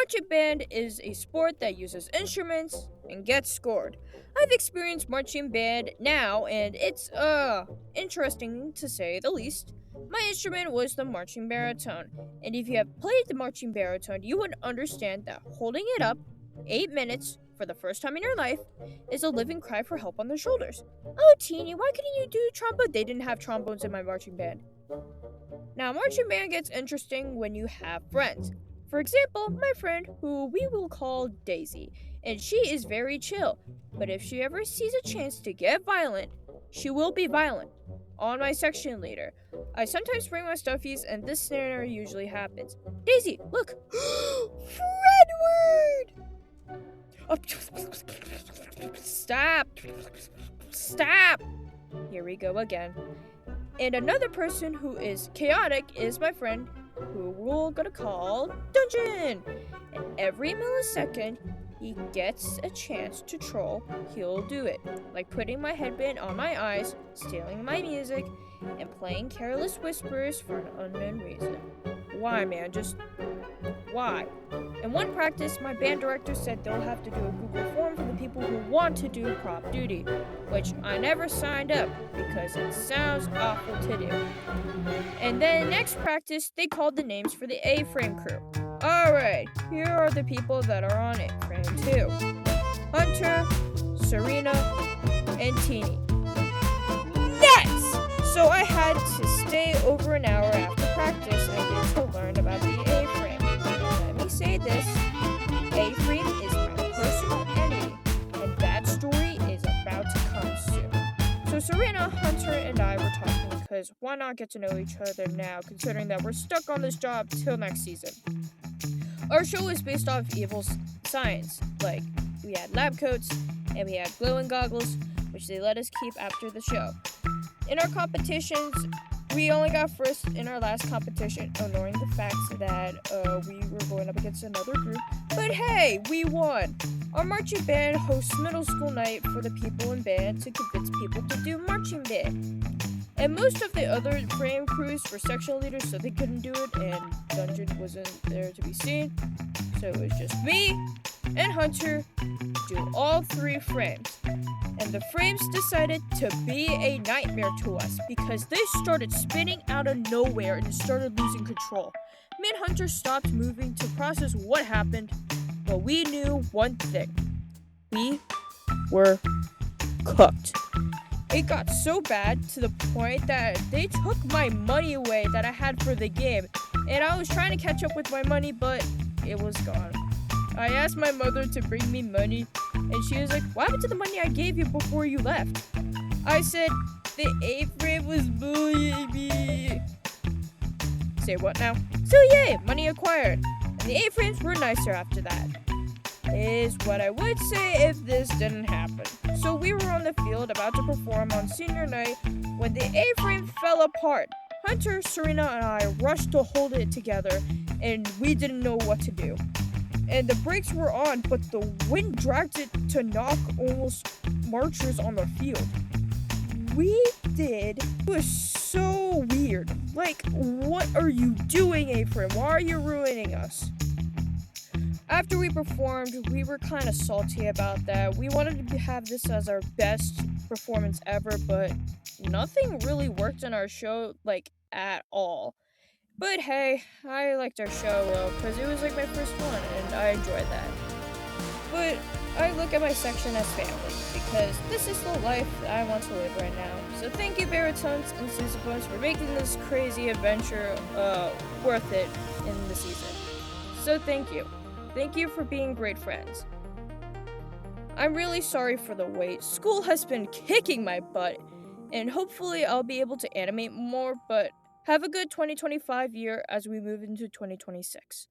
marching band is a sport that uses instruments and gets scored. I've experienced marching band now, and it's interesting to say the least. My instrument was the marching baritone, and if you have played the marching baritone, you would understand that holding it up 8 minutes for the first time in your life is a living cry for help on the shoulders. Oh, Teeny, why couldn't you do trombone? They didn't have trombones in my marching band. Now, marching band gets interesting when you have friends. For example, my friend, who we will call Daisy, and she is very chill, but if she ever sees a chance to get violent, she will be violent. On my section leader, I sometimes bring my stuffies, and this scenario usually happens. Daisy, look! Fredward! Stop! Stop! Here we go again. And another person who is chaotic is my friend, who we're gonna call Dungeon. And every millisecond he gets a chance to troll, he'll do it. Like putting my headband on my eyes, stealing my music, and playing Careless Whispers for an unknown reason. Why, man? Just why? In one practice, my band director said they'll have to do a Google form for the people who want to do prop duty, which I never signed up because it sounds awful to do. And then next practice, they called the names for the A-frame crew. Alright, here are the people that are on A-frame 2. Hunter, Serena, and Teeny. Nuts! So I had to stay over an hour after practice and get to learn about the A-frame. Let me say this, A-frame is my personal enemy, and that story is about to come soon. So Serena, Hunter, and I were talking because why not get to know each other now, considering that we're stuck on this job till next season. Our show is based off evil science, like we had lab coats and we had glowing goggles, which they let us keep after the show. In our competitions, we only got first in our last competition, ignoring the fact that we were going up against another group. But hey, we won! Our marching band hosts middle school night for the people in band to convince people to do marching band. And most of the other frame crews were sectional leaders, so they couldn't do it, and Dungeon wasn't there to be seen. So it was just me and Hunter do all 3 frames. And the frames decided to be a nightmare to us because they started spinning out of nowhere and started losing control. Me and Hunter stopped moving to process what happened, but we knew one thing. We were cooked. It got so bad to the point that they took my money away that I had for the game, and I was trying to catch up with my money, but it was gone. I asked my mother to bring me money, and she was like, "What happened to the money I gave you before you left?" I said, "The A-frame was bullying me." Say what now? So yay, money acquired. And the A-frames were nicer after that. Is what I would say if this didn't happen. So we were on the field about to perform on senior night when the A-frame fell apart. Hunter, Serena, and I rushed to hold it together, and we didn't know what to do. And the brakes were on, but the wind dragged it to knock almost marchers on the field. It was so weird. Like, what are you doing, A-frame? Why are you ruining us? After we performed, we were kind of salty about that. We wanted to have this as our best performance ever, but nothing really worked in our show, like, at all. But hey, I liked our show, because it was like my first one, and I enjoyed that. But I look at my section as family, because this is the life that I want to live right now. So thank you, Baritones and Sousaphons, for making this crazy adventure worth it in the season. So thank you. Thank you for being great friends. I'm really sorry for the wait. School has been kicking my butt, and hopefully I'll be able to animate more, but have a good 2025 year as we move into 2026.